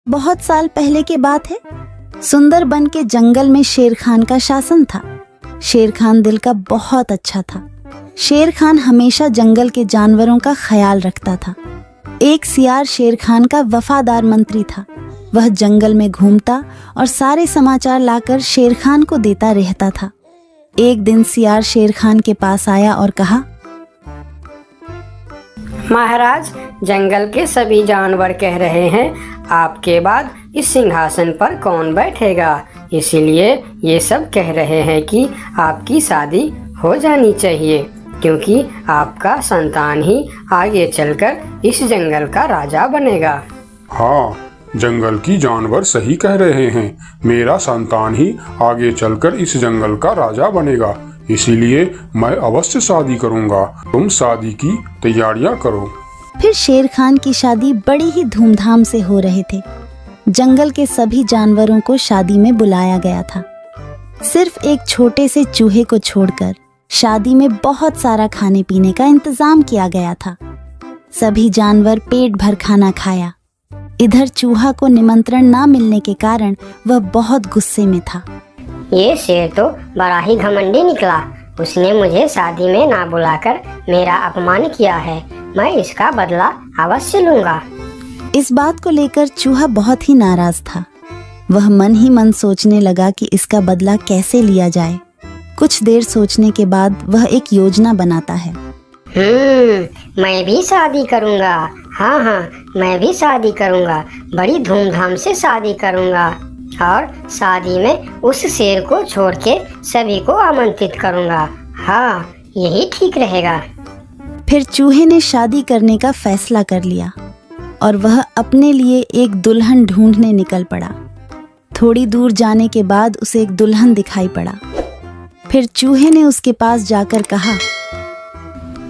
बहुत साल पहले की बात है। सुंदरबन के जंगल में शेर खान का शासन था। शेर खान दिल का बहुत अच्छा था। शेर खान हमेशा जंगल के जानवरों का ख्याल रखता था। एक सियार शेर खान का वफादार मंत्री था। वह जंगल में घूमता और सारे समाचार लाकर शेर खान को देता रहता था। एक दिन सियार शेर खान के पास आया और कहा, महाराज, जंगल के सभी जानवर कह रहे हैं आपके बाद इस सिंहासन पर कौन बैठेगा। इसीलिए ये सब कह रहे हैं कि आपकी शादी हो जानी चाहिए, क्योंकि आपका संतान ही आगे चलकर इस जंगल का राजा बनेगा। हाँ, जंगल की जानवर सही कह रहे हैं। मेरा संतान ही आगे चलकर इस जंगल का राजा बनेगा। इसीलिए मैं अवश्य शादी करूंगा। तुम शादी की तैयारियां करो। फिर शेर खान की शादी बड़ी ही धूमधाम से हो रहे थे। जंगल के सभी जानवरों को शादी में बुलाया गया था। सिर्फ एक छोटे से चूहे को छोड़कर शादी में बहुत सारा खाने पीने का इंतजाम किया गया था। सभी जानवर पेट भर खाना खाया। इधर चूहा को निमंत्रण ना मिलने के कारण वह बहुत गुस्से में था। ये शेर तो बड़ा ही घमंडी निकला। उसने मुझे शादी में ना बुलाकर मेरा अपमान किया है। मैं इसका बदला अवश्य लूंगा। इस बात को लेकर चूहा बहुत ही नाराज था। वह मन ही मन सोचने लगा कि इसका बदला कैसे लिया जाए। कुछ देर सोचने के बाद वह एक योजना बनाता है। मैं भी शादी करूंगा। हाँ, मैं भी शादी करूंगा। बड़ी धूमधाम से शादी करूंगा और शादी में उस शेर को छोड़ के सभी को आमंत्रित करूंगा। हाँ, यही ठीक रहेगा। फिर चूहे ने शादी करने का फैसला कर लिया और वह अपने लिए एक दुल्हन ढूंढने निकल पड़ा। थोड़ी दूर जाने के बाद उसे एक दुल्हन दिखाई पड़ा। फिर चूहे ने उसके पास जाकर कहा,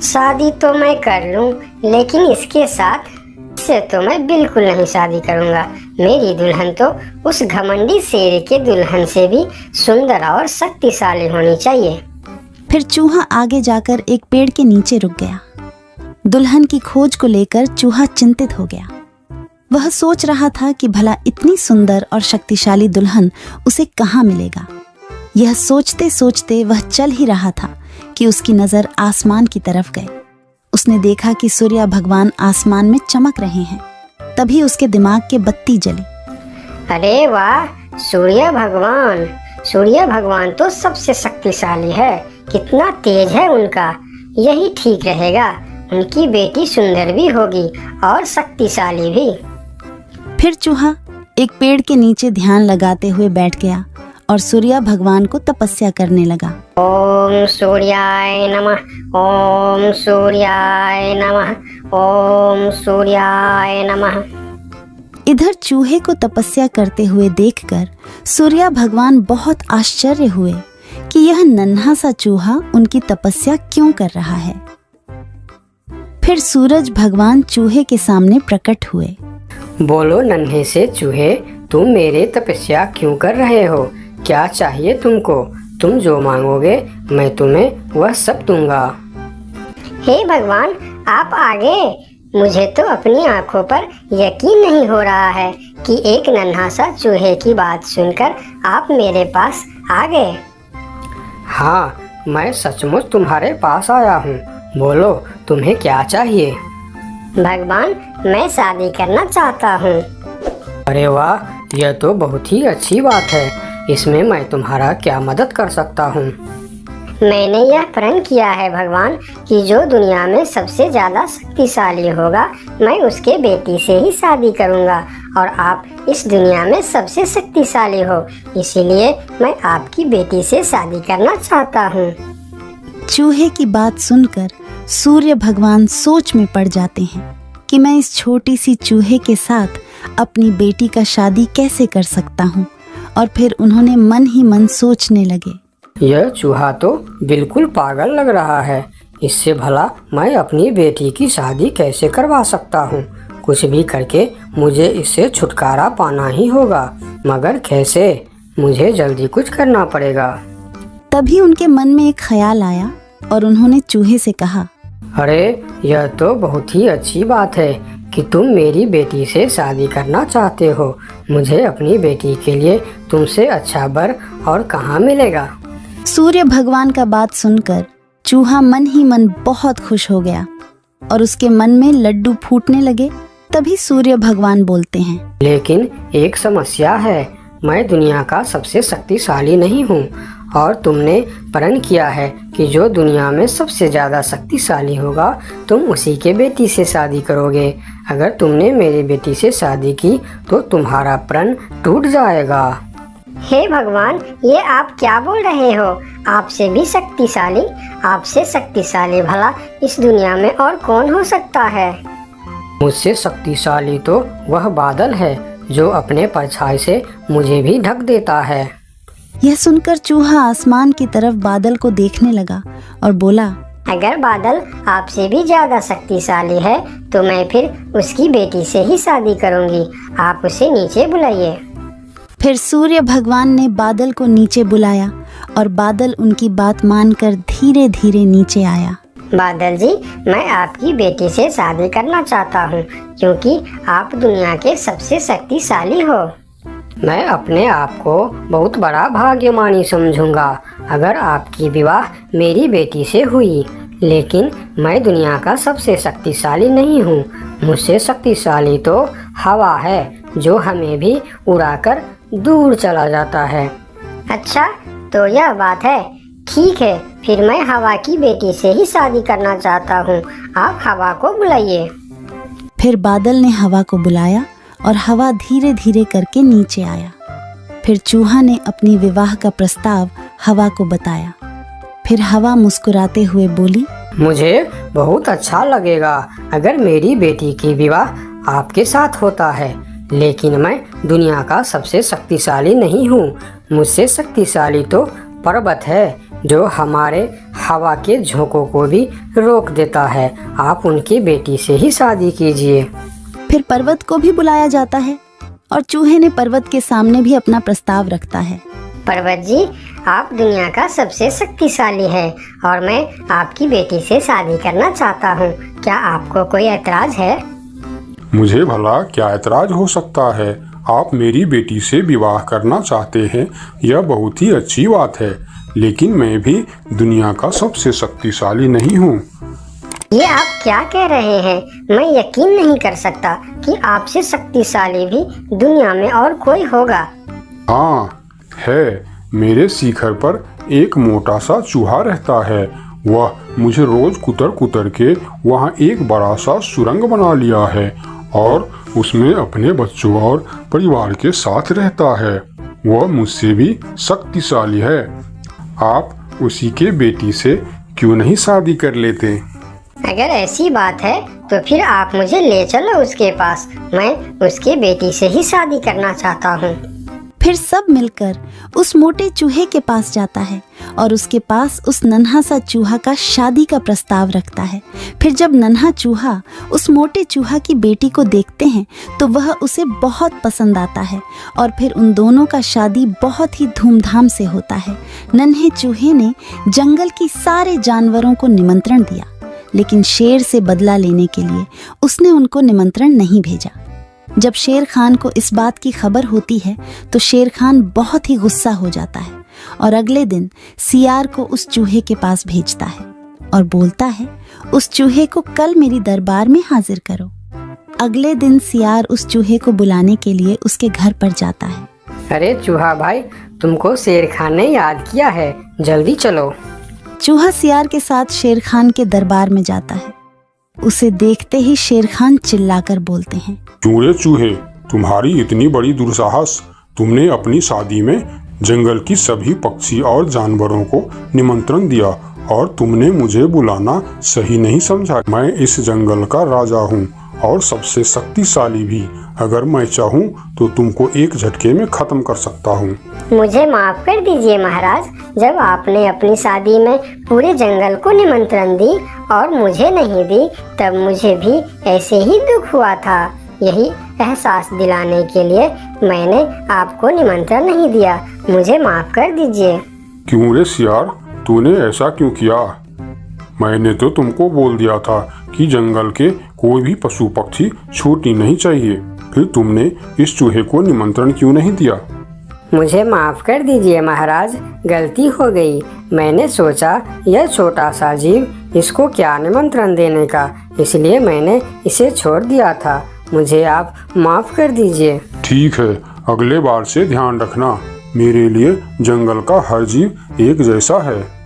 शादी तो मैं कर लूं, लेकिन इसके साथ से तो मैं बिल्कुल नहीं शादी करूंगा। मेरी दुल्हन तो उस घमंडी शेर के दुल्हन से भी सुंदर और शक्तिशाली होनी चाहिए। फिर चूहा आगे जाकर एक पेड़ के नीचे रुक गया। दुल्हन की खोज को लेकर चूहा चिंतित हो गया। वह सोच रहा था कि भला इतनी सुंदर और शक्तिशाली दुल्हन उसे कहाँ मिलेगा। यह सोचते सोचते वह चल ही रहा था कि उसकी नजर आसमान की तरफ गई। उसने देखा कि सूर्य भगवान आसमान में चमक रहे हैं। तभी उसके दिमाग के बत्ती जली। अरे वाह, सूर्य भगवान तो सबसे शक्तिशाली है। कितना तेज है उनका। यही ठीक रहेगा। उनकी बेटी सुंदर भी होगी और शक्तिशाली भी। फिर चूहा एक पेड़ के नीचे ध्यान लगाते हुए बैठ गया और सूर्य भगवान को तपस्या करने लगा। ओम सूर्याय नमः, ओम सूर्याय नमः, ओम सूर्याय नमः। इधर चूहे को तपस्या करते हुए देखकर सूर्य भगवान बहुत आश्चर्य हुए कि यह नन्हा सा चूहा उनकी तपस्या क्यों कर रहा है। फिर सूरज भगवान चूहे के सामने प्रकट हुए। बोलो नन्हे से चूहे, तुम मेरे तपस्या क्यों कर रहे हो? क्या चाहिए तुमको? तुम जो मांगोगे मैं तुम्हें वह सब दूंगा। हे भगवान, आप आगे। मुझे तो अपनी आंखों पर यकीन नहीं हो रहा है कि एक नन्हा सा चूहे की बात सुनकर आप मेरे पास आ गए। हाँ, मैं सचमुच तुम्हारे पास आया हूँ। बोलो तुम्हें क्या चाहिए? भगवान, मैं शादी करना चाहता हूँ। अरे वाह, यह तो बहुत ही अच्छी बात है। इसमें मैं तुम्हारा क्या मदद कर सकता हूँ? मैंने यह प्रण किया है भगवान कि जो दुनिया में सबसे ज्यादा शक्तिशाली होगा मैं उसके बेटी से ही शादी करूँगा और आप इस दुनिया में सबसे शक्तिशाली हो। इसीलिए मैं आपकी बेटी से शादी करना चाहता हूँ। चूहे की बात सुनकर सूर्य भगवान सोच में पड़ जाते हैं कि मैं इस छोटी सी चूहे के साथ अपनी बेटी का शादी कैसे कर सकता हूँ। और फिर उन्होंने मन ही मन सोचने लगे, यह चूहा तो बिल्कुल पागल लग रहा है। इससे भला मैं अपनी बेटी की शादी कैसे करवा सकता हूँ? कुछ भी करके मुझे इससे छुटकारा पाना ही होगा, मगर कैसे? मुझे जल्दी कुछ करना पड़ेगा। तभी उनके मन में एक ख्याल आया और उन्होंने चूहे से कहा, अरे यह तो बहुत ही अच्छी बात है कि तुम मेरी बेटी से शादी करना चाहते हो। मुझे अपनी बेटी के लिए तुमसे अच्छा वर और कहाँ मिलेगा। सूर्य भगवान का बात सुनकर चूहा मन ही मन बहुत खुश हो गया और उसके मन में लड्डू फूटने लगे। तभी सूर्य भगवान बोलते हैं, लेकिन एक समस्या है, मैं दुनिया का सबसे शक्तिशाली नहीं हूँ और तुमने प्रण किया है कि जो दुनिया में सबसे ज़्यादा शक्तिशाली होगा तुम उसी के बेटी से शादी करोगे। अगर तुमने मेरी बेटी से शादी की तो तुम्हारा प्रण टूट जाएगा। हे भगवान, ये आप क्या बोल रहे हो? आपसे भी शक्तिशाली? आपसे शक्तिशाली भला इस दुनिया में और कौन हो सकता है? मुझसे शक्तिशाली तो वह बादल है जो अपने परछाई से मुझे भी ढक देता है। यह सुनकर चूहा आसमान की तरफ बादल को देखने लगा और बोला, अगर बादल आपसे भी ज्यादा शक्तिशाली है तो मैं फिर उसकी बेटी से ही शादी करूंगी। आप उसे नीचे बुलाइए। फिर सूर्य भगवान ने बादल को नीचे बुलाया और बादल उनकी बात मानकर धीरे धीरे नीचे आया। बादल जी, मैं आपकी बेटी से शादी करना चाहता हूँ क्योंकि आप दुनिया के सबसे शक्तिशाली हो। मैं अपने आप को बहुत बड़ा भाग्यमानी समझूंगा अगर आपकी विवाह मेरी बेटी से हुई, लेकिन मैं दुनिया का सबसे शक्तिशाली नहीं हूँ। मुझसे शक्तिशाली तो हवा है जो हमें भी उड़ाकर दूर चला जाता है। अच्छा, तो यह बात है। ठीक है, फिर मैं हवा की बेटी से ही शादी करना चाहता हूँ। आप हवा को बुलाइए। फिर बादल ने हवा को बुलाया और हवा धीरे धीरे करके नीचे आया। फिर चूहा ने अपनी विवाह का प्रस्ताव हवा को बताया। फिर हवा मुस्कुराते हुए बोली, मुझे बहुत अच्छा लगेगा अगर मेरी बेटी की विवाह आपके साथ होता है, लेकिन मैं दुनिया का सबसे शक्तिशाली नहीं हूँ। मुझसे शक्तिशाली तो पर्वत है जो हमारे हवा के झोंकों को भी रोक देता है। आप उनकी बेटी से ही शादी कीजिए। फिर पर्वत को भी बुलाया जाता है और चूहे ने पर्वत के सामने भी अपना प्रस्ताव रखता है। पर्वत जी, आप दुनिया का सबसे शक्तिशाली है और मैं आपकी बेटी से शादी करना चाहता हूँ। क्या आपको कोई ऐतराज है? मुझे भला क्या ऐतराज हो सकता है? आप मेरी बेटी से विवाह करना चाहते हैं, यह बहुत ही अच्छी बात है, लेकिन मैं भी दुनिया का सबसे शक्तिशाली नहीं हूँ। ये आप क्या कह रहे हैं? मैं यकीन नहीं कर सकता कि आपसे शक्तिशाली भी दुनिया में और कोई होगा। हाँ है, मेरे शिखर पर एक मोटा सा चूहा रहता है। वह मुझे रोज कुतर कुतर के वहाँ एक बड़ा सा सुरंग बना लिया है और उसमें अपने बच्चों और परिवार के साथ रहता है। वह मुझसे भी शक्तिशाली है। आप उसी के बेटी से क्यों नहीं शादी कर लेते? अगर ऐसी बात है तो फिर आप मुझे ले चलो उसके पास। मैं उसके बेटी से ही शादी करना चाहता हूँ। फिर सब मिलकर उस मोटे चूहे के पास जाता है और उसके पास उस नन्हा सा चूहा का शादी का प्रस्ताव रखता है। फिर जब नन्हा चूहा उस मोटे चूहा की बेटी को देखते हैं तो वह उसे बहुत पसंद आता है और फिर उन दोनों का शादी बहुत ही धूमधाम से होता है। नन्हे चूहे ने जंगल की सारे जानवरों को निमंत्रण दिया, लेकिन शेर से बदला लेने के लिए उसने उनको निमंत्रण नहीं भेजा। जब शेर खान को इस बात की खबर होती है तो शेर खान बहुत ही गुस्सा हो जाता है और अगले दिन सियार को उस चूहे के पास भेजता है और बोलता है, उस चूहे को कल मेरी दरबार में हाजिर करो। अगले दिन सियार उस चूहे को बुलाने के लिए उसके घर पर जाता है। अरे चूहा भाई, तुमको शेर खान ने याद किया है, जल्दी चलो। चूहा सियार के साथ शेर खान के दरबार में जाता है। उसे देखते ही शेर खान चिल्लाकर बोलते हैं, क्यों रे चूहे, तुम्हारी इतनी बड़ी दुस्साहस? तुमने अपनी शादी में जंगल की सभी पक्षी और जानवरों को निमंत्रण दिया और तुमने मुझे बुलाना सही नहीं समझा। मैं इस जंगल का राजा हूँ और सबसे शक्तिशाली भी। अगर मैं चाहूँ तो तुमको एक झटके में खत्म कर सकता हूँ। मुझे माफ कर दीजिए महाराज, जब आपने अपनी शादी में पूरे जंगल को निमंत्रण दी और मुझे नहीं दी तब मुझे भी ऐसे ही दुख हुआ था। यही एहसास दिलाने के लिए मैंने आपको निमंत्रण नहीं दिया। मुझे माफ कर दीजिए। क्यों रे सियार, तूने ऐसा क्यों किया? मैंने तो तुमको बोल दिया था कि जंगल के कोई भी पशु पक्षी छूटनी नहीं चाहिए। फिर तुमने इस चूहे को निमंत्रण क्यों नहीं दिया? मुझे माफ कर दीजिए महाराज, गलती हो गई। मैंने सोचा यह छोटा सा जीव, इसको क्या निमंत्रण देने का, इसलिए मैंने इसे छोड़ दिया था। मुझे आप माफ कर दीजिए। ठीक है, अगले बार से ध्यान रखना। मेरे लिए जंगल का हर जीव एक जैसा है।